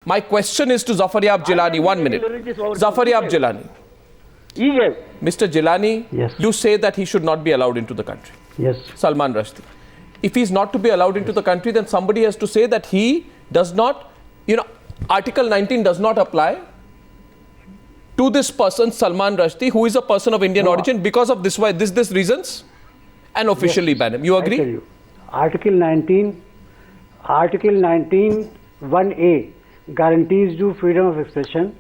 My question is to Zafaryab Jilani. 1 minute. Zafaryab Jilani. Yes. Mr. Jilani, Yes. you say that he should not be allowed into the country. Yes. Salman Rushdie. If he's not to be allowed into the country, then somebody has to say that he does not, Article 19 does not apply to this person, Salman Rushdie, who is a person of Indian origin, because of this reasons, and officially ban him. You agree? I tell you, Article 19, 1A guarantees you freedom of expression,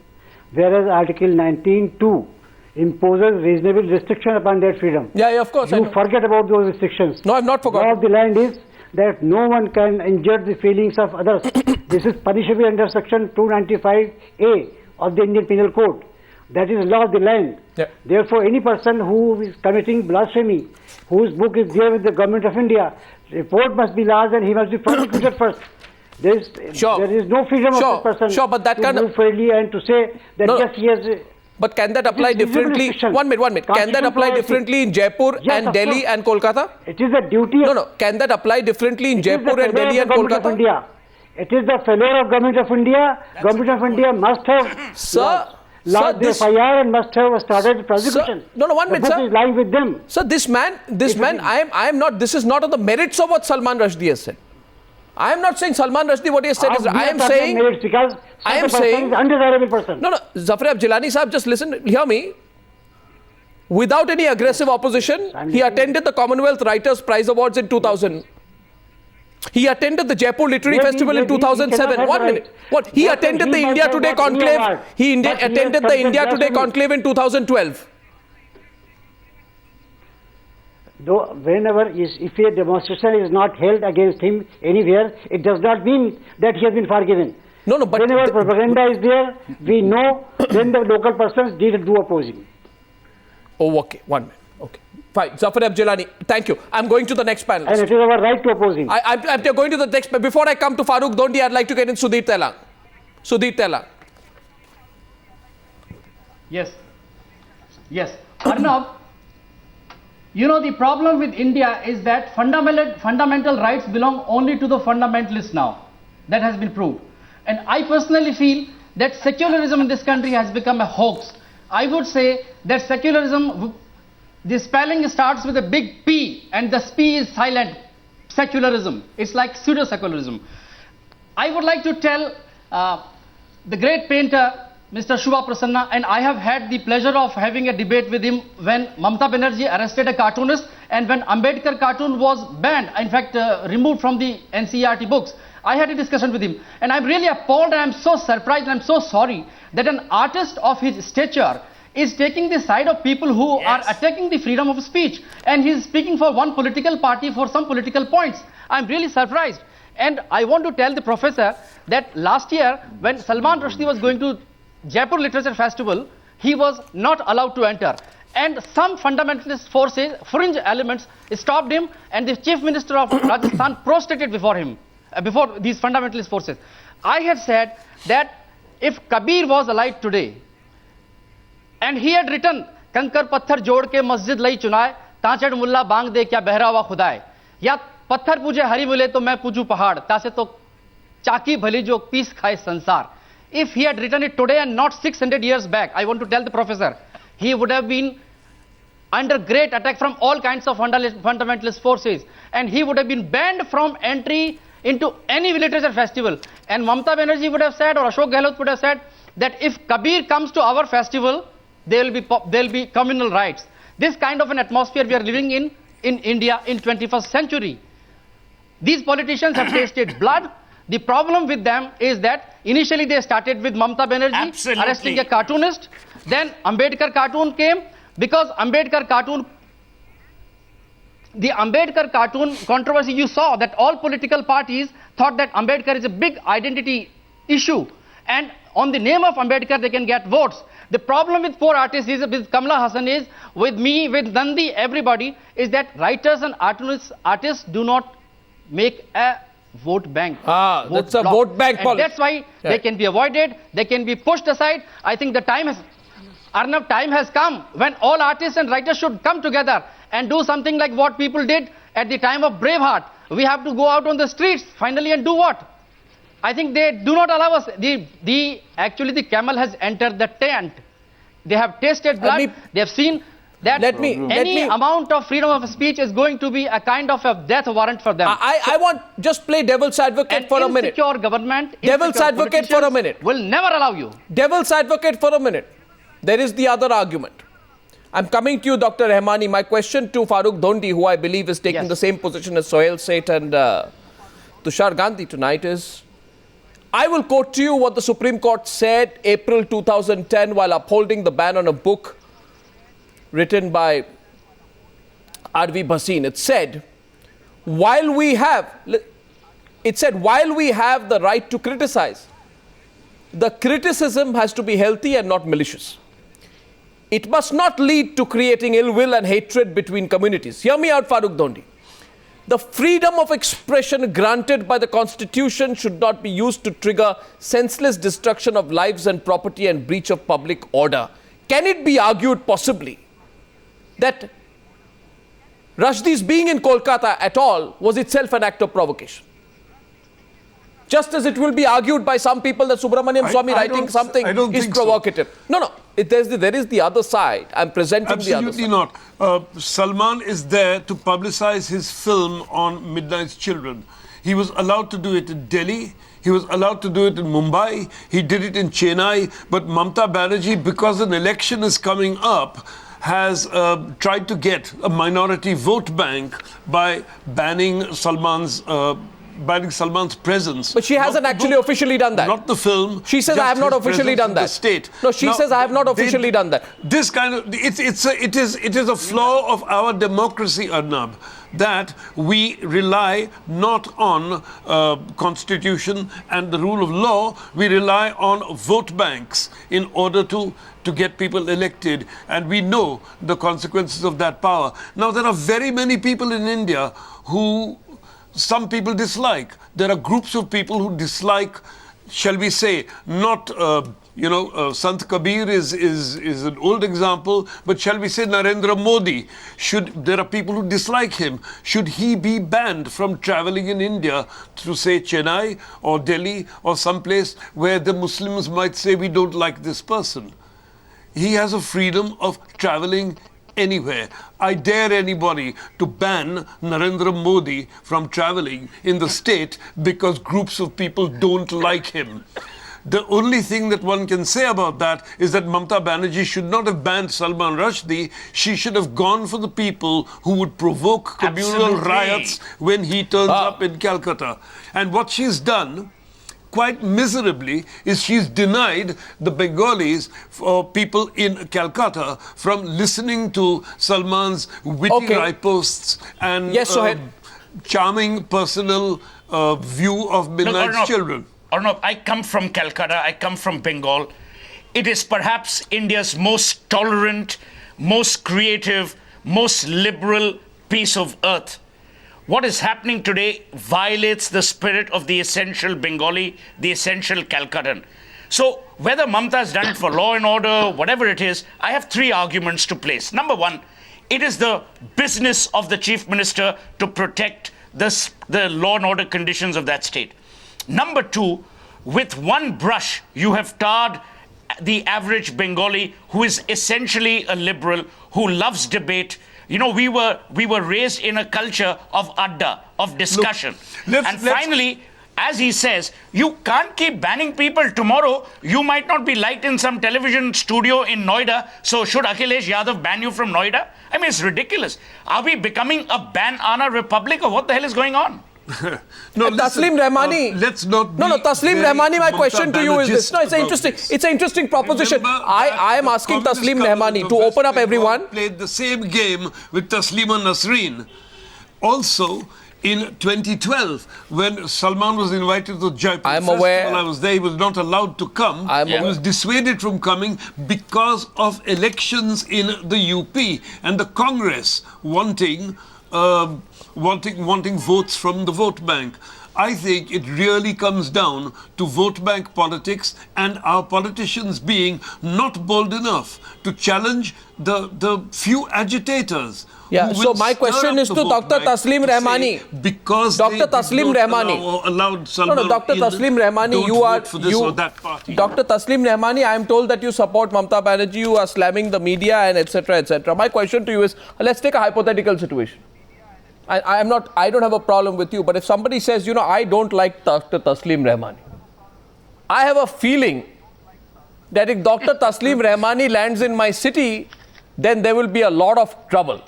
whereas Article 19(2) imposes reasonable restriction upon that freedom. Yeah, of course. You forget about those restrictions. No, I've not forgotten. Law of the land is that no one can injure the feelings of others. This is punishable under Section 295A of the Indian Penal Code. That is law of the land. Yeah. Therefore, any person who is committing blasphemy, whose book is there with the government of India, report must be lodged and he must be prosecuted first. There is no freedom of the person but that to kind move freely and to say that yes, he has... But can that apply differently? 1 minute. Can that apply differently in Jaipur and Delhi and Kolkata? It is a duty. No. Can that apply differently in Jaipur and Delhi and Kolkata? It is the failure of Government of India. Government of India must have lodged the FIR and must have started prosecution. No, 1 minute, sir. Is lying with them. Sir, this man, I am not. This is not on the merits of what Salman Rushdie has said. I am not saying Salman Rushdie what he has said is. I am saying. Because I am saying. Is undesirable person. No. Zafaryab Jilani sahab, just listen. Hear me. Without any aggressive opposition, he attended the Commonwealth Writers' Prize Awards in 2000. He attended the Jaipur Literary Festival in 2007. 1 minute. What? He attended the India Today conclave. He attended the India Today conclave in 2012. Though whenever if a demonstration is not held against him anywhere, it does not mean that he has been forgiven. No, but whenever propaganda is there, we know when the local persons did do opposing. Oh, okay. 1 minute. Okay. Fine. Zafaryab Jilani, thank you. I'm going to the next panel. And it is our right to oppose him. I'm going to the next. Before I come to Farooq Dondi, I'd like to get in Sudhir Telang. Sudhir Telang. Yes. Arnab, the problem with India is that fundamental rights belong only to the fundamentalists now. That has been proved. And I personally feel that secularism in this country has become a hoax. I would say that secularism, the spelling starts with a big P and the P is silent. Secularism. It's like pseudo-secularism. I would like to tell the great painter, Mr. Shubha Prasanna, and I have had the pleasure of having a debate with him when Mamata Banerjee arrested a cartoonist and when Ambedkar cartoon was banned, in fact removed from the NCERT books. I had a discussion with him and I'm really appalled and I'm so surprised and I'm so sorry that an artist of his stature is taking the side of people who are attacking the freedom of speech, and he is speaking for one political party for some political points. I'm really surprised. And I want to tell the professor that last year when Salman Rushdie was going to Jaipur Literature Festival, he was not allowed to enter. And some fundamentalist forces, fringe elements, stopped him, and the Chief Minister of Rajasthan prostrated before him, before these fundamentalist forces. I had said that if Kabir was alive today, and he had written, Kankar Patthar Jod ke Masjid lai chunaye, Taachad Mulla Bang de kya behra hua khudaye, ya Patthar puje hari mile to main puju pahad, taase to chaki bhali jo peace khaye sansar. If he had written it today and not 600 years back, I want to tell the professor, he would have been under great attack from all kinds of fundamentalist forces, and he would have been banned from entry into any literature festival. And Mamata Banerjee would have said, or Ashok Gehlot would have said, that if Kabir comes to our festival, there will be communal rights. This kind of an atmosphere we are living in India in 21st century. These politicians have tasted blood. The problem with them is that initially they started with Mamata Banerjee arresting a cartoonist. Then Ambedkar cartoon came because the Ambedkar cartoon controversy, you saw that all political parties thought that Ambedkar is a big identity issue. And on the name of Ambedkar they can get votes. The problem with poor artists is, with Kamala Hassan is, with me, with Nandi, everybody, is that writers and artists do not make a vote bank. That's a vote bank policy. That's why they can be avoided, they can be pushed aside. I think the time has come when all artists and writers should come together and do something like what people did at the time of Braveheart. We have to go out on the streets finally and do what? I think they do not allow us. Actually, the camel has entered the tent. They have tasted blood. They have seen that any amount of freedom of speech is going to be a kind of a death warrant for them. I want just play devil's advocate for a minute. Insecure government, devil's advocate for a minute. Will never allow you. Devil's advocate for a minute. There is the other argument. I'm coming to you, Dr. Rahmani. My question to Farooq Dhondi, who I believe is taking the same position as Sohail Seth and Tushar Gandhi tonight, is I will quote to you what the Supreme Court said April 2010 while upholding the ban on a book written by R.V. Bhasin. It said, while we have the right to criticize, the criticism has to be healthy and not malicious. It must not lead to creating ill will and hatred between communities. Hear me out, Farooq Dhondi. The freedom of expression granted by the Constitution should not be used to trigger senseless destruction of lives and property and breach of public order. Can it be argued possibly that Rushdie's being in Kolkata at all was itself an act of provocation? Just as it will be argued by some people that Subramaniam Swamy writing something is provocative. So. No. There is the other side. I'm presenting the other side. Absolutely not. Salman is there to publicize his film on Midnight's Children. He was allowed to do it in Delhi. He was allowed to do it in Mumbai. He did it in Chennai. But Mamta Banerjee, because an election is coming up, has tried to get a minority vote bank by banning Salman's presence. But she hasn't actually officially done that. Not the film. She says I have not officially done that. The state. No, she says I have not officially done that. This kind of it is a flaw of our democracy, Arnab, that we rely not on constitution and the rule of law. We rely on vote banks in order to get people elected, and we know the consequences of that power. Now, there are very many people in India who some people dislike. There are groups of people who dislike, shall we say, not, Sant Kabir is an old example, but shall we say Narendra Modi? There are people who dislike him. Should he be banned from traveling in India to, say, Chennai or Delhi or someplace where the Muslims might say we don't like this person? He has a freedom of traveling anywhere. I dare anybody to ban Narendra Modi from traveling in the state because groups of people don't like him. The only thing that one can say about that is that Mamta Banerjee should not have banned Salman Rushdie. She should have gone for the people who would provoke communal riots when he turns up in Calcutta. And what she's done quite miserably is she's denied the Bengalis or people in Calcutta from listening to Salman's witty riposts and charming personal view of Midnight's Children. Arnab, I come from Calcutta, I come from Bengal. It is perhaps India's most tolerant, most creative, most liberal piece of earth. What is happening today violates the spirit of the essential Bengali, the essential Calcuttan. So whether Mamta has done it for law and order, whatever it is, I have three arguments to place. Number one, it is the business of the Chief Minister to protect the law and order conditions of that state. Number two, with one brush, you have tarred the average Bengali who is essentially a liberal, who loves debate. You know, we were raised in a culture of adda, of discussion. Finally, as he says, you can't keep banning people. Tomorrow, you might not be liked in some television studio in Noida. So should Akhilesh Yadav ban you from Noida? I mean, it's ridiculous. Are we becoming a ban-ana republic, or what the hell is going on? Taslim Rahmani. Let's not. Taslim Rahmani. My question to you is this. No, it's interesting. It's an interesting proposition. I am asking Taslim Rahmani to open up everyone. Played the same game with Taslima Nasreen. Also, in 2012, when Salman was invited to Jaipur Festival, I was there. He was not allowed to come. He was dissuaded from coming because of elections in the UP and the Congress wanting votes from the vote bank. I think it really comes down to vote bank politics and our politicians being not bold enough to challenge the few agitators. Yeah, who so will my stir question up is the to vote Dr. bank Taslim to say Rahmani. because Dr. they did Taslim not Rahmani. allow or allowed Salman No, Dr. in, Taslim Rahmani, don't you vote are for this or that party. Dr. Taslim Rahmani, I am told that you support Mamata Banerjee, you are slamming the media and etc. etc. My question to you is, let's take a hypothetical situation. I don't have a problem with you, but if somebody says, you know, I don't like Dr. Taslim Rahmani, I have a feeling that if Dr. Taslim Rahmani lands in my city, then there will be a lot of trouble.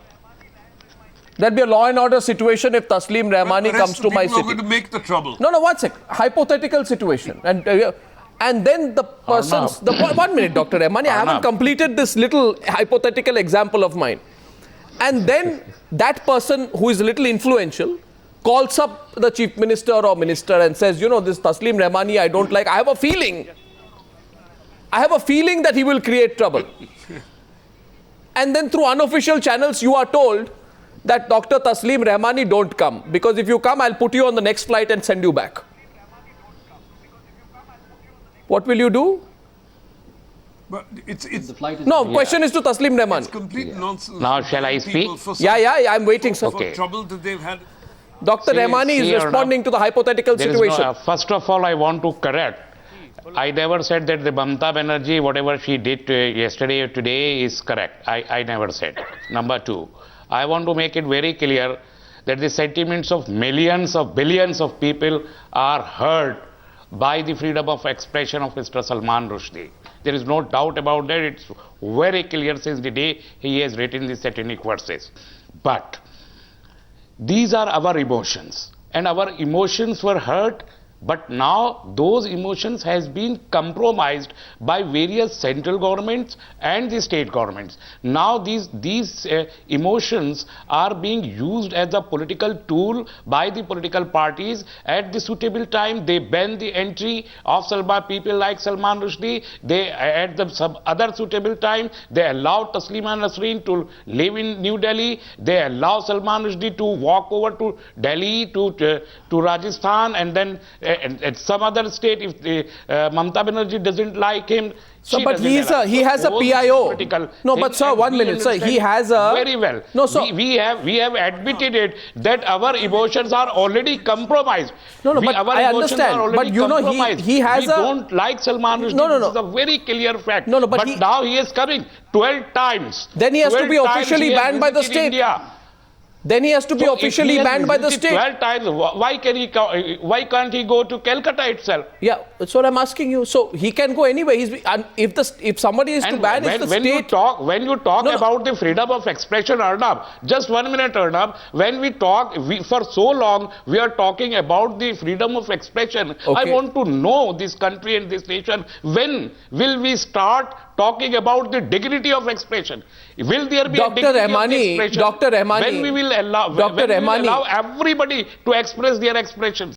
There'll be a law and order situation if Taslim Rahmani comes to my city. People are going to make the trouble. No, 1 sec. Hypothetical situation. And then the person's... 1 minute, Dr. Rahmani. I haven't completed this little hypothetical example of mine. And then that person who is a little influential calls up the chief minister or minister and says, you know, this Taslim Rahmani I don't like. I have a feeling that he will create trouble. And then through unofficial channels you are told that Dr. Taslim Rahmani don't come, because if you come I'll put you on the next flight and send you back. What will you do? But it's Question is to Taslim Rahmani. It's complete nonsense. Now shall I speak? I'm waiting, sir. Okay. Trouble that they've had. Dr. Rahmani is responding to the hypothetical situation. First of all, I want to correct. I never said that the Mamata Banerjee, whatever she did yesterday or today is correct. I never said. Number two, I want to make it very clear that the sentiments of millions of billions of people are hurt by the freedom of expression of Mr. Salman Rushdie. There is no doubt about that. It's very clear since the day he has written the satanic verses. But these are our emotions, and our emotions were hurt. But now those emotions has been compromised by various central governments and the state governments. Now these emotions are being used as a political tool by the political parties. At the suitable time, they ban the entry of people like Salman Rushdie. At some other suitable time, they allow Taslima Nasreen to live in New Delhi. They allow Salman Rushdie to walk over to Delhi, to Rajasthan, and then at some other state, if Mamata Banerjee doesn't like him, So, but he has a PIO. No, but sir, 1 minute, sir. He has a... Very well. No, so... We have admitted it that our emotions are already compromised. But I understand. But you know, he has we don't like Salman Rushdie. No. This is a very clear fact. But now he is coming 12 times. Then he has to be officially banned by the state. Then he has to be officially banned by the state. 12 times. Why can't he go to Calcutta itself? Yeah, that's what I'm asking you. So he can go anywhere. If somebody is to ban, it's the state. When you talk about the freedom of expression, Arnab, just 1 minute, Arnab. When we talk, for so long, we are talking about the freedom of expression. Okay. I want to know this country and this nation. When will we start talking about the dignity of expression? Will there be a dignity of expression? Dr. Rahmani, when we will allow everybody to express their expressions?